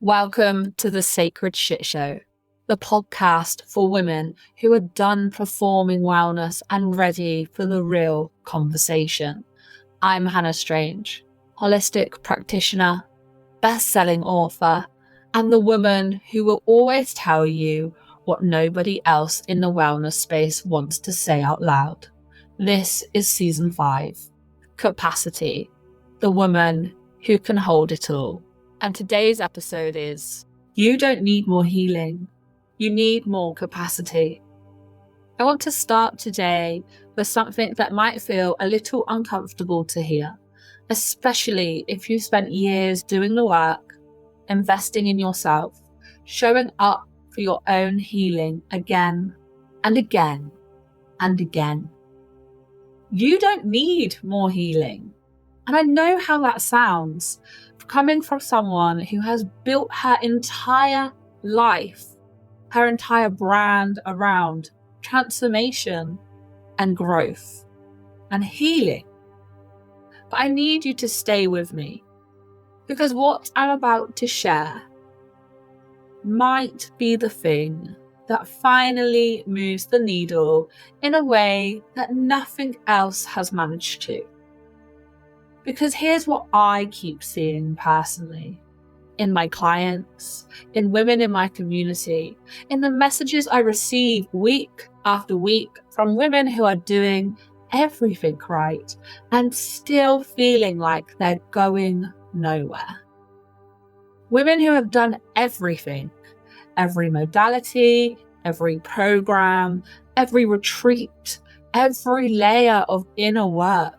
Welcome to the Sacred Shit Show, the podcast for women who are done performing wellness and ready for the real conversation. I'm Hannah Strange, holistic practitioner, best-selling author, and the woman who will always tell you what nobody else in the wellness space wants to say out loud. This is season 5, Capacity, the woman who can hold it all. And today's episode is, you don't need more healing, you need more capacity. I want to start today with something that might feel a little uncomfortable to hear, especially if you've spent years doing the work, investing in yourself, showing up for your own healing again and again and again. You don't need more healing. And I know how that sounds, coming from someone who has built her entire life, her entire brand around transformation and growth and healing. But I need you to stay with me, because what I'm about to share might be the thing that finally moves the needle in a way that nothing else has managed to. Because here's what I keep seeing personally, in my clients, in women in my community, in the messages I receive week after week from women who are doing everything right and still feeling like they're going nowhere. Women who have done everything, every modality, every program, every retreat, every layer of inner work.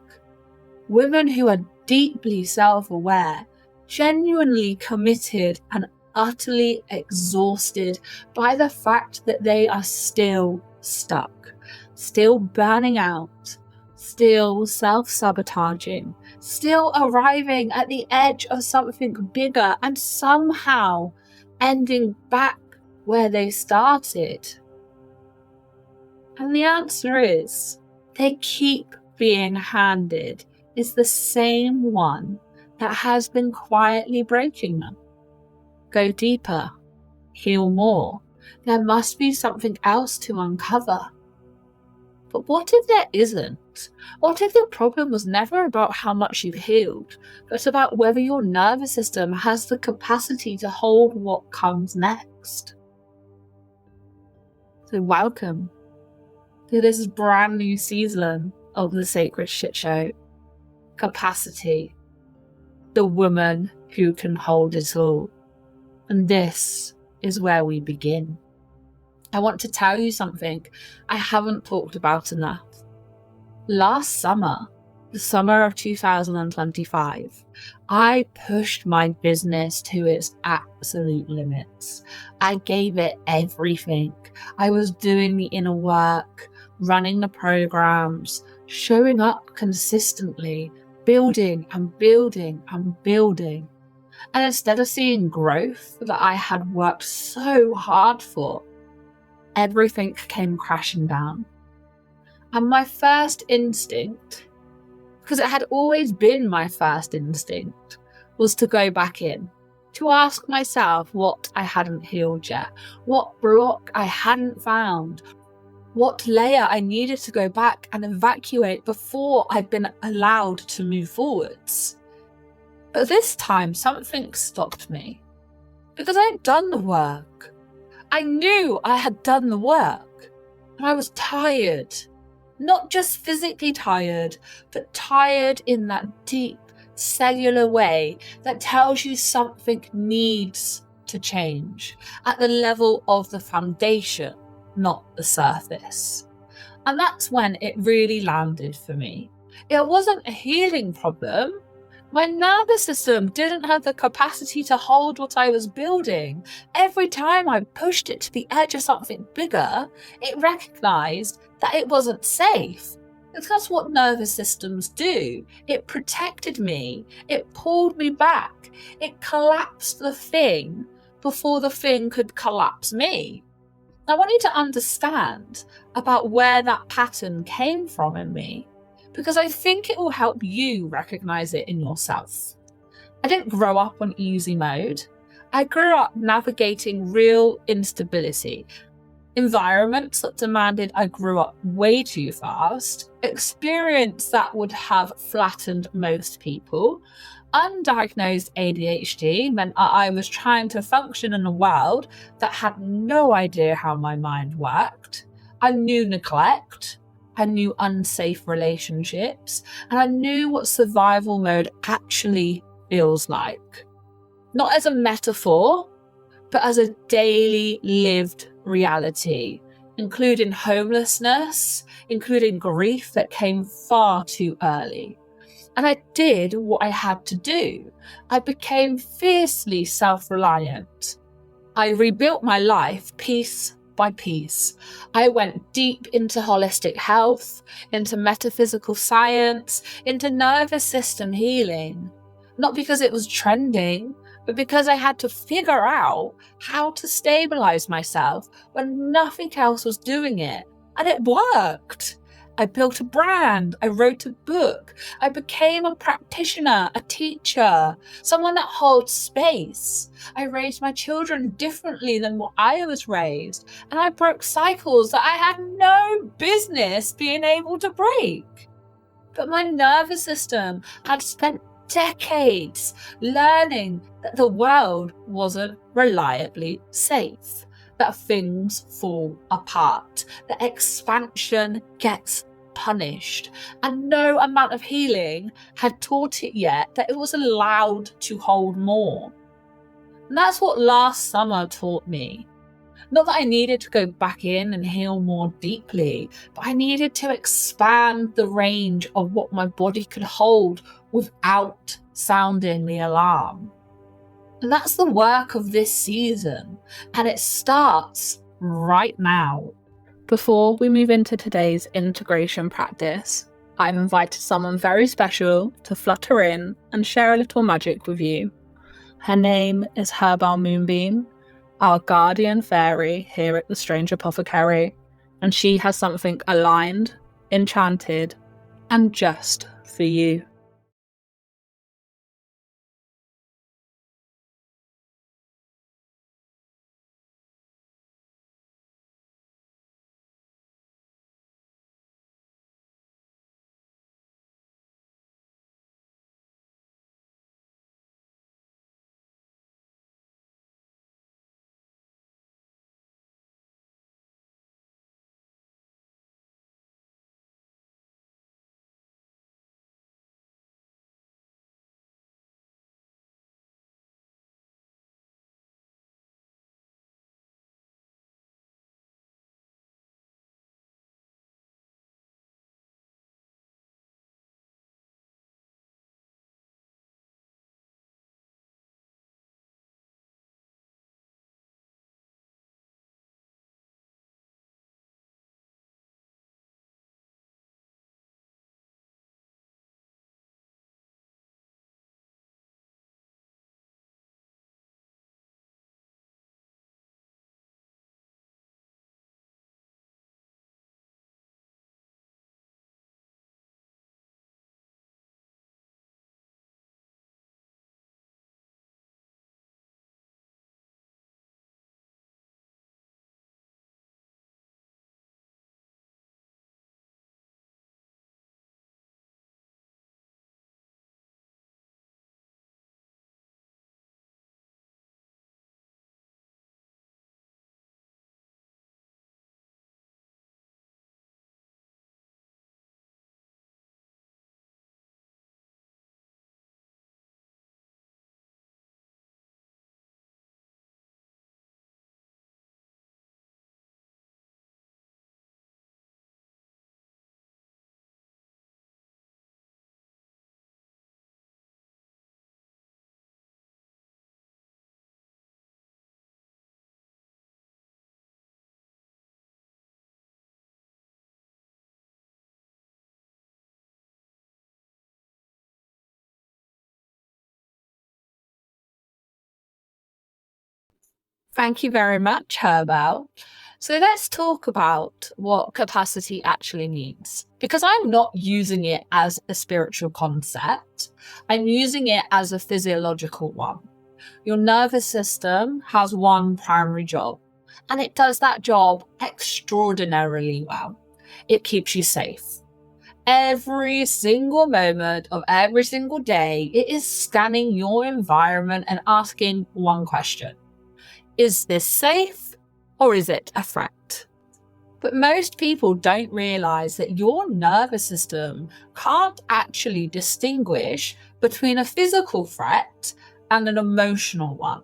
Women who are deeply self-aware, genuinely committed and utterly exhausted by the fact that they are still stuck, still burning out, still self-sabotaging, still arriving at the edge of something bigger and somehow ending back where they started. And the answer is, they keep being handed is the same one that has been quietly breaking them. Go deeper, heal more. There must be something else to uncover. But what if there isn't? What if the problem was never about how much you've healed, but about whether your nervous system has the capacity to hold what comes next? So welcome to this brand new season of the Sacred Shit Show. Capacity, the woman who can hold it all. And this is where we begin. I want to tell you something I haven't talked about enough. Last summer, the summer of 2025, I pushed my business to its absolute limits. I gave it everything. I was doing the inner work, running the programs, showing up consistently, building and building and building. And instead of seeing growth that I had worked so hard for, everything came crashing down. And my first instinct, because it had always been my first instinct, was to go back in, to ask myself what I hadn't healed yet, what block I hadn't found, what layer I needed to go back and evacuate before I'd been allowed to move forwards. But this time, something stopped me, because I'd done the work. I knew I had done the work, and I was tired. Not just physically tired, but tired in that deep cellular way that tells you something needs to change at the level of the foundation, not the surface. And that's when it really landed for me. It wasn't a healing problem. My nervous system didn't have the capacity to hold what I was building. Every time I pushed it to the edge of something bigger, it recognized that it wasn't safe. That's what nervous systems do. It protected me. It pulled me back. It collapsed the thing before the thing could collapse me. I want you to understand about where that pattern came from in me, because I think it will help you recognize it in yourself. I didn't grow up on easy mode. I grew up navigating real instability, environments that demanded I grew up way too fast, experience that would have flattened most people. Undiagnosed ADHD meant I was trying to function in a world that had no idea how my mind worked. I knew neglect, I knew unsafe relationships, and I knew what survival mode actually feels like. Not as a metaphor, but as a daily lived reality, including homelessness, including grief that came far too early. And I did what I had to do. I became fiercely self-reliant. I rebuilt my life piece by piece. I went deep into holistic health, into metaphysical science, into nervous system healing. Not because it was trending, but because I had to figure out how to stabilize myself when nothing else was doing it. And it worked. I built a brand. I wrote a book. I became a practitioner, a teacher, someone that holds space. I raised my children differently than what I was raised. And I broke cycles that I had no business being able to break. But my nervous system had spent decades learning that the world wasn't reliably safe, that things fall apart, that expansion gets punished, and no amount of healing had taught it yet that it was allowed to hold more. And that's what last summer taught me. Not that I needed to go back in and heal more deeply, but I needed to expand the range of what my body could hold without sounding the alarm. And that's the work of this season, and it starts right now. Before we move into today's integration practice, I've invited someone very special to flutter in and share a little magic with you. Her name is Herbelle Moonbeam, our guardian fairy here at the Strange Apothecary, and she has something aligned, enchanted, and just for you. Thank you very much, Herbelle. So let's talk about what capacity actually means. Because I'm not using it as a spiritual concept, I'm using it as a physiological one. Your nervous system has one primary job, and it does that job extraordinarily well. It keeps you safe. Every single moment of every single day, it is scanning your environment and asking one question. Is this safe or is it a threat? But most people don't realize that your nervous system can't actually distinguish between a physical threat and an emotional one.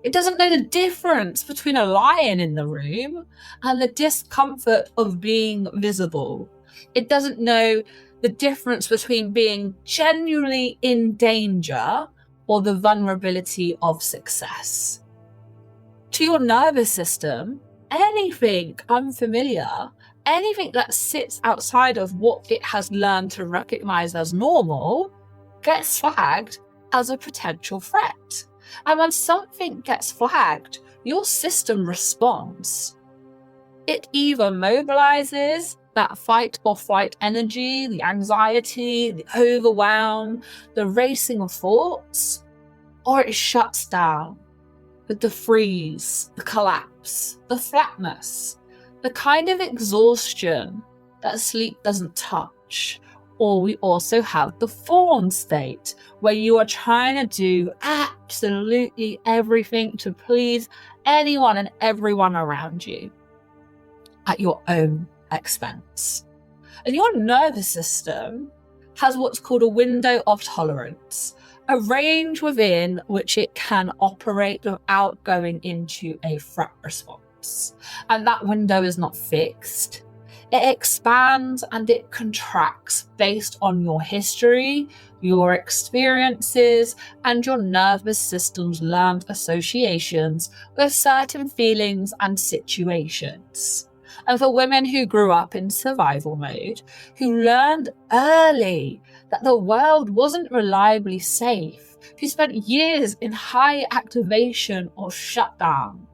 It doesn't know the difference between a lion in the room and the discomfort of being visible. It doesn't know the difference between being genuinely in danger or the vulnerability of success. To your nervous system, anything unfamiliar, anything that sits outside of what it has learned to recognize as normal, gets flagged as a potential threat. And when something gets flagged, your system responds. It either mobilizes that fight or flight energy, the anxiety, the overwhelm, the racing of thoughts, or it shuts down with the freeze, the collapse, the flatness, the kind of exhaustion that sleep doesn't touch. Or we also have the fawn state, where you are trying to do absolutely everything to please anyone and everyone around you at your own expense. And your nervous system has what's called a window of tolerance, a range within which it can operate without going into a threat response. And that window is not fixed. It expands and it contracts based on your history, your experiences, and your nervous system's learned associations with certain feelings and situations. And for women who grew up in survival mode, who learned early that the world wasn't reliably safe, who spent years in high activation or shutdown,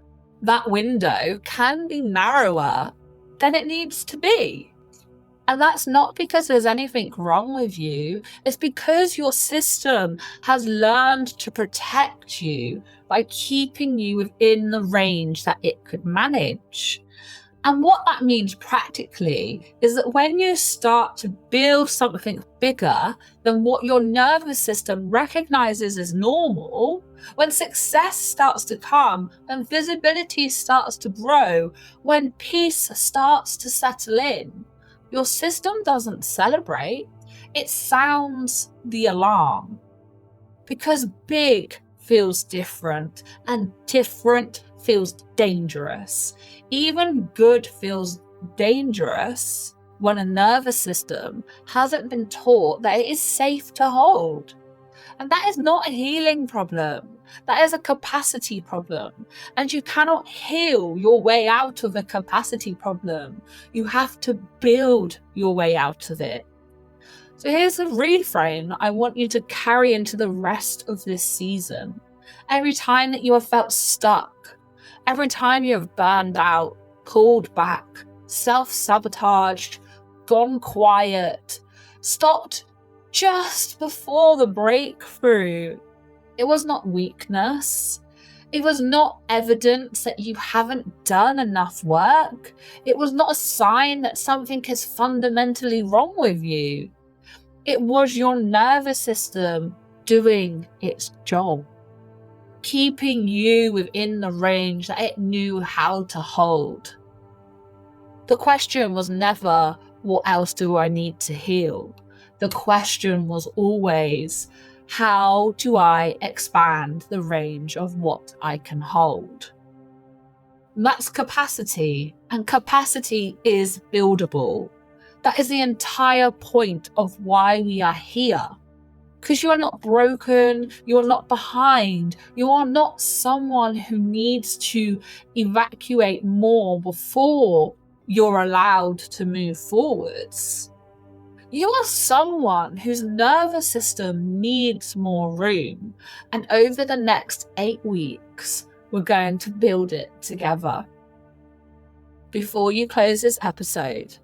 that window can be narrower than it needs to be. And that's not because there's anything wrong with you. It's because your system has learned to protect you by keeping you within the range that it could manage. And what that means practically is that when you start to build something bigger than what your nervous system recognizes as normal, when success starts to come, when visibility starts to grow, when peace starts to settle in, your system doesn't celebrate, it sounds the alarm. Because big feels different and different feels dangerous. Even good feels dangerous when a nervous system hasn't been taught that it is safe to hold. And that is not a healing problem. That is a capacity problem. And you cannot heal your way out of a capacity problem. You have to build your way out of it. So here's a reframe I want you to carry into the rest of this season. Every time that you have felt stuck, every time you have burned out, pulled back, self-sabotaged, gone quiet, stopped just before the breakthrough, it was not weakness. It was not evidence that you haven't done enough work. It was not a sign that something is fundamentally wrong with you. It was your nervous system doing its job, keeping you within the range that it knew how to hold. The question was never, what else do I need to heal? The question was always, how do I expand the range of what I can hold? And that's capacity, and capacity is buildable. That is the entire point of why we are here. Because you are not broken, you are not behind, you are not someone who needs to evacuate more before you're allowed to move forwards. You are someone whose nervous system needs more room, and over the next 8 weeks, we're going to build it together. Before you close this episode,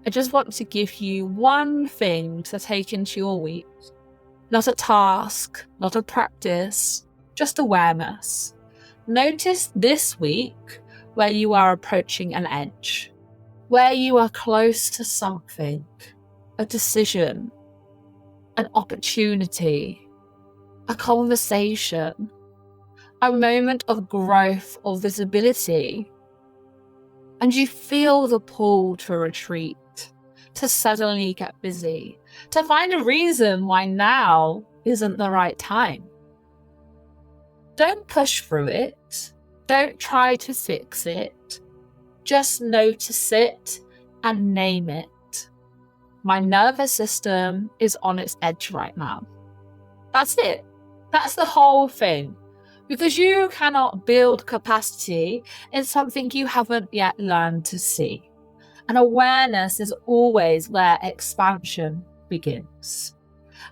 I just want to give you one thing to take into your week. Not a task, not a practice, just awareness. Notice this week where you are approaching an edge, where you are close to something, a decision, an opportunity, a conversation, a moment of growth or visibility, and you feel the pull to retreat, to suddenly get busy, to find a reason why now isn't the right time. Don't push through it. Don't try to fix it. Just notice it and name it. My nervous system is on its edge right now. That's it. That's the whole thing. Because you cannot build capacity in something you haven't yet learned to see. And awareness is always where expansion begins.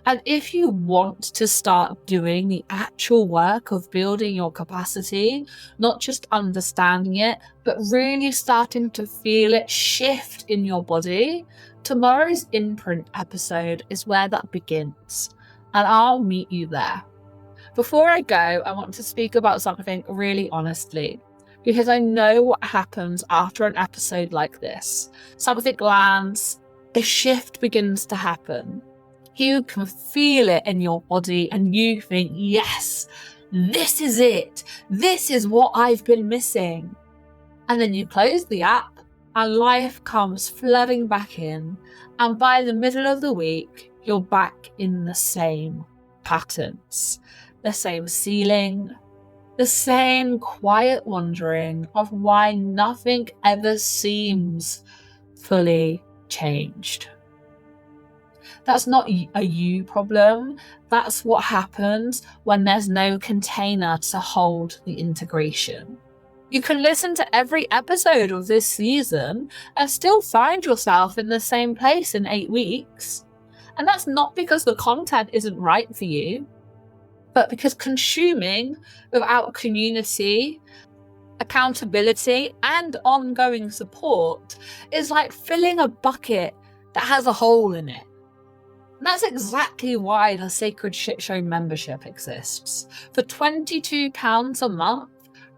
And if you want to start doing the actual work of building your capacity, not just understanding it, but really starting to feel it shift in your body, tomorrow's imprint episode is where that begins. And I'll meet you there. Before I go, I want to speak about something really honestly, because I know what happens after an episode like this. Something lands, a shift begins to happen. You can feel it in your body and you think, yes, this is it. This is what I've been missing. And then you close the app and life comes flooding back in. And by the middle of the week, you're back in the same patterns, the same ceiling, the same quiet wondering of why nothing ever seems fully changed. That's not a you problem. That's what happens when there's no container to hold the integration. You can listen to every episode of this season and still find yourself in the same place in 8 weeks. And that's not because the content isn't right for you, but because consuming without community, accountability, and ongoing support is like filling a bucket that has a hole in it. And that's exactly why the Sacred Shit Show membership exists. For £22 a month,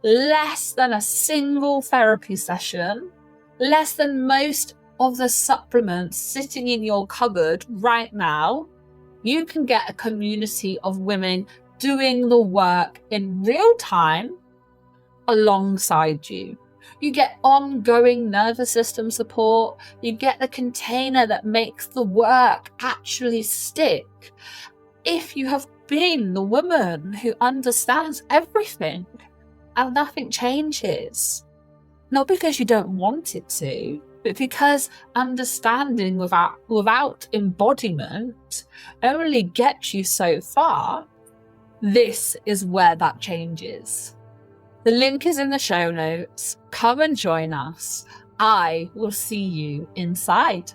less than a single therapy session, less than most of the supplements sitting in your cupboard right now, you can get a community of women doing the work in real time alongside you. You get ongoing nervous system support. You get the container that makes the work actually stick. If you have been the woman who understands everything and nothing changes, not because you don't want it to, but because understanding without embodiment only gets you so far, this is where that changes. The link is in the show notes. Come and join us. I will see you inside.